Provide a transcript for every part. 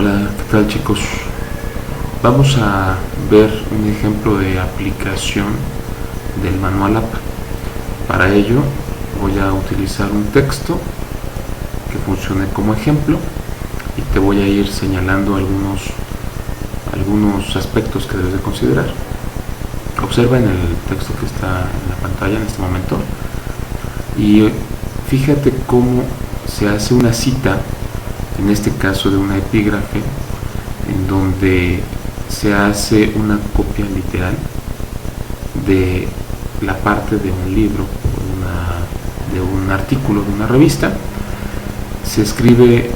Hola, ¿qué tal chicos? Vamos a ver un ejemplo de aplicación del manual APA. Para ello voy a utilizar un texto que funcione como ejemplo y te voy a ir señalando algunos aspectos que debes de considerar. Observa en el texto que está en la pantalla en este momento y fíjate cómo se hace una cita, en este caso de una epígrafe, en donde se hace una copia literal de la parte de un libro, de un artículo de una revista. Se escribe,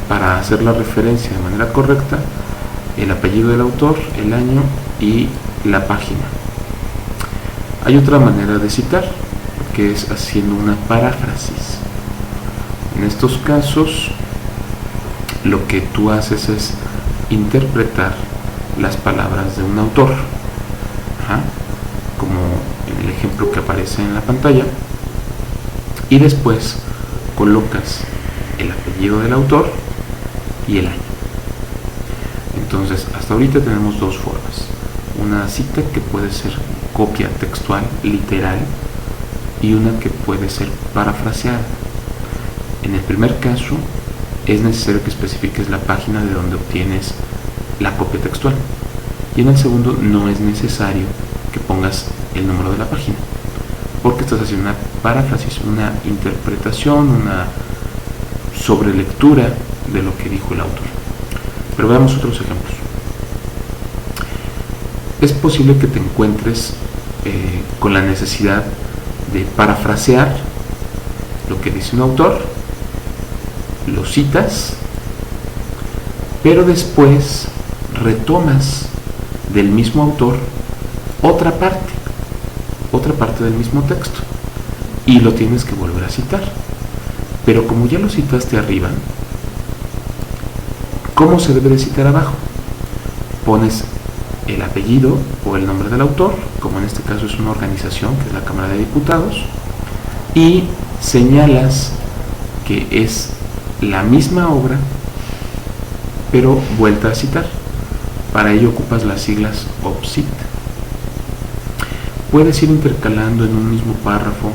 para hacer la referencia de manera correcta, el apellido del autor, el año y la página. Hay otra manera de citar, que es haciendo una paráfrasis. En estos casos, lo que tú haces es interpretar las palabras de un autor, como en el ejemplo que aparece en la pantalla, y después colocas el apellido del autor y el año. Entonces, hasta ahorita tenemos dos formas: una cita que puede ser copia textual, literal, y una que puede ser parafraseada. En el primer caso, es necesario que especifiques la página de donde obtienes la copia textual, y en el segundo no es necesario que pongas el número de la página, porque estás haciendo una paráfrasis, una interpretación, una sobrelectura de lo que dijo el autor. Pero veamos otros ejemplos. Es posible que te encuentres con la necesidad de parafrasear lo que dice un autor, lo citas, pero después retomas del mismo autor otra parte del mismo texto, y lo tienes que volver a citar. Pero como ya lo citaste arriba, ¿cómo se debe de citar abajo? Pones el apellido o el nombre del autor, como en este caso es una organización que es la Cámara de Diputados, y señalas que es la misma obra pero vuelta a citar. Para ello ocupas las siglas OPCIT. Puedes ir intercalando en un mismo párrafo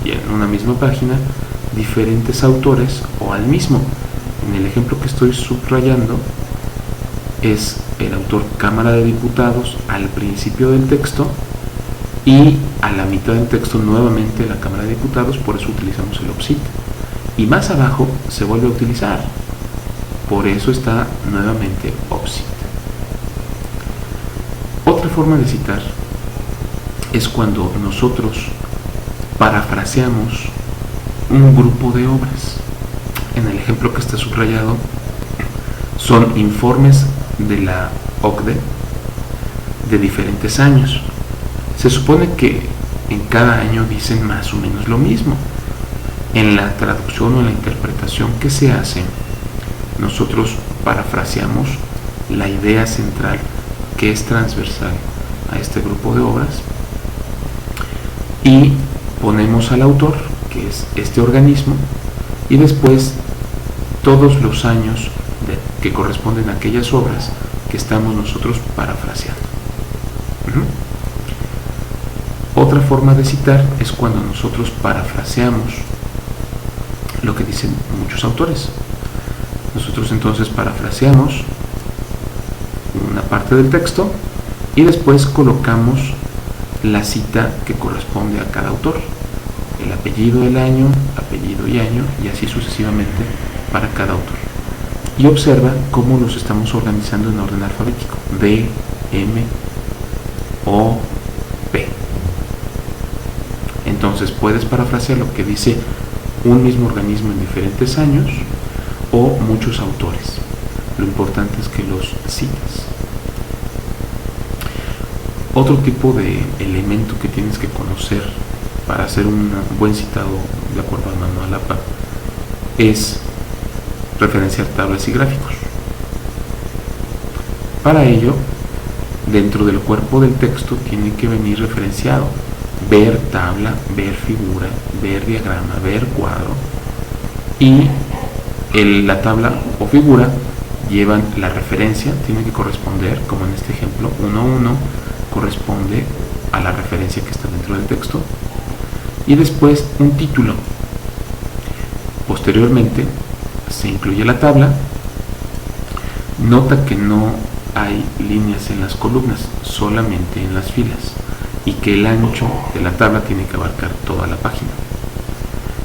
y en una misma página diferentes autores o al mismo. En el ejemplo que estoy subrayando es el autor Cámara de Diputados al principio del texto, y a la mitad del texto nuevamente la Cámara de Diputados, por eso utilizamos el OPCIT. Y más abajo se vuelve a utilizar, por eso está nuevamente OPCIT. Otra forma de citar es cuando nosotros parafraseamos un grupo de obras. En el ejemplo que está subrayado son informes de la OCDE de diferentes años. Se supone que en cada año dicen más o menos lo mismo. En la traducción o en la interpretación que se hace, nosotros parafraseamos la idea central que es transversal a este grupo de obras y ponemos al autor, que es este organismo, y después todos los años que corresponden a aquellas obras que estamos nosotros parafraseando. Otra forma de citar es cuando nosotros parafraseamos lo que dicen muchos autores. Nosotros entonces parafraseamos una parte del texto y después colocamos la cita que corresponde a cada autor, el apellido, el año, apellido y año, y así sucesivamente para cada autor. Y observa cómo los estamos organizando en orden alfabético: D, M, O, P. Entonces puedes parafrasear lo que dice un mismo organismo en diferentes años o muchos autores. Lo importante es que los cites. Otro tipo de elemento que tienes que conocer para hacer un buen citado de acuerdo al manual APA es referenciar tablas y gráficos. Para ello, dentro del cuerpo del texto tiene que venir referenciado: ver tabla, ver figura, ver diagrama, ver cuadro, y la tabla o figura llevan la referencia, tiene que corresponder, como en este ejemplo, 1.1 corresponde a la referencia que está dentro del texto, y después un título. Posteriormente se incluye la tabla. Nota que no hay líneas en las columnas, solamente en las filas, y que el ancho de la tabla tiene que abarcar toda la página.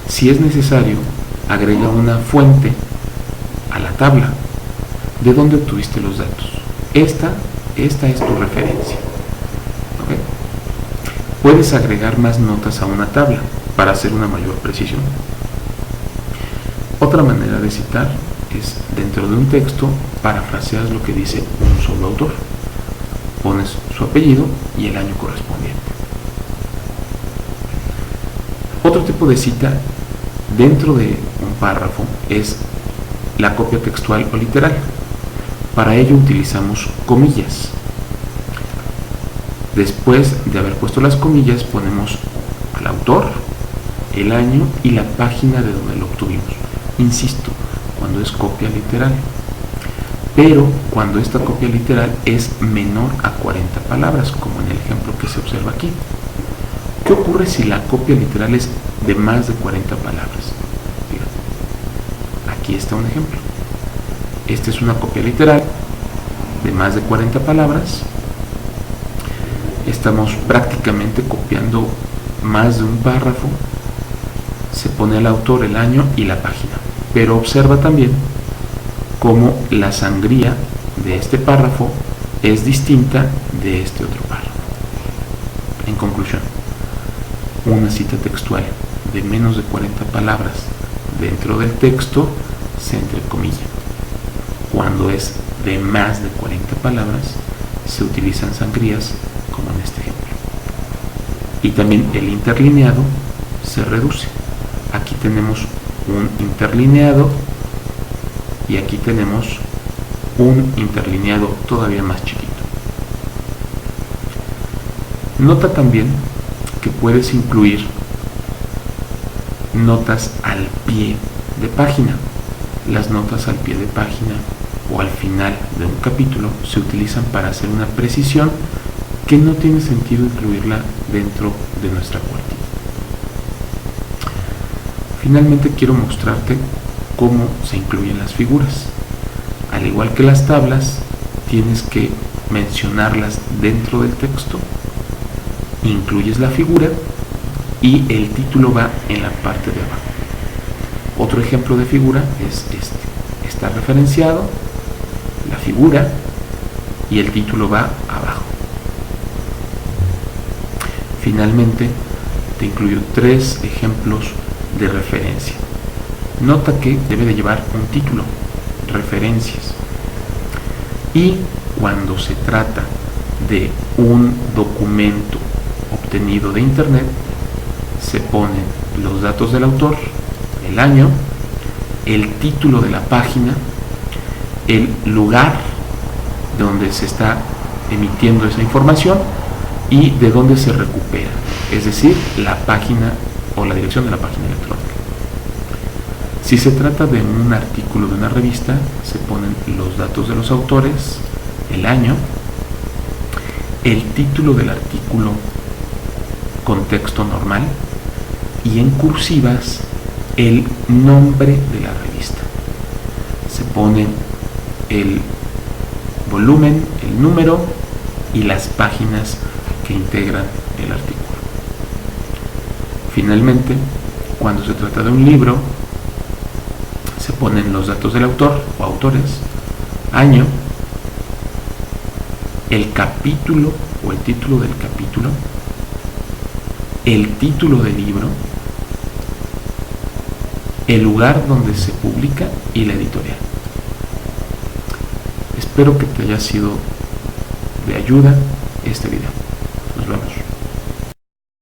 Si es necesario, agrega una fuente a la tabla de donde obtuviste los datos. Esta es tu referencia. ¿Okay? Puedes agregar más notas a una tabla para hacer una mayor precisión. Otra manera de citar es dentro de un texto, parafraseas lo que dice un solo autor. Pones su apellido y el año correspondiente. Otro tipo de cita dentro de un párrafo es la copia textual o literal. Para ello utilizamos comillas. Después de haber puesto las comillas, ponemos al autor, el año y la página de donde lo obtuvimos. Insisto, cuando es copia literal. Pero cuando esta copia literal es menor a 40 palabras, como en el ejemplo que se observa aquí. ¿Qué ocurre si la copia literal es de más de 40 palabras? Fíjate, aquí está un ejemplo. Esta es una copia literal de más de 40 palabras. Estamos prácticamente copiando más de un párrafo. Se pone al autor, el año y la página. Pero observa también cómo la sangría de este párrafo es distinta de este otro párrafo. En conclusión, una cita textual de menos de 40 palabras dentro del texto se entrecomilla. Cuando es de más de 40 palabras se utilizan sangrías, como en este ejemplo. Y también el interlineado se reduce. Aquí tenemos un interlineado y aquí tenemos un interlineado todavía más chiquito. Nota también que puedes incluir notas al pie de página. Las notas al pie de página o al final de un capítulo se utilizan para hacer una precisión que no tiene sentido incluirla dentro de nuestra cuartilla. Finalmente quiero mostrarte cómo se incluyen las figuras. Al igual que las tablas, tienes que mencionarlas dentro del texto, incluyes la figura y el título va en la parte de abajo. Otro ejemplo de figura es este. Está referenciado, la figura y el título va abajo. Finalmente, te incluyo 3 ejemplos de referencia. Nota que debe de llevar un título, referencias. Y cuando se trata de un documento obtenido de internet, se ponen los datos del autor, el año, el título de la página, el lugar donde se está emitiendo esa información y de dónde se recupera, es decir, la página o la dirección de la página electrónica. Si se trata de un artículo de una revista, se ponen los datos de los autores, el año, el título del artículo con texto normal y en cursivas el nombre de la revista. Se pone el volumen, el número y las páginas que integran el artículo. Finalmente, cuando se trata de un libro, se ponen los datos del autor o autores, año, el capítulo o el título del capítulo, el título del libro, el lugar donde se publica y la editorial. Espero que te haya sido de ayuda este video. Nos vemos.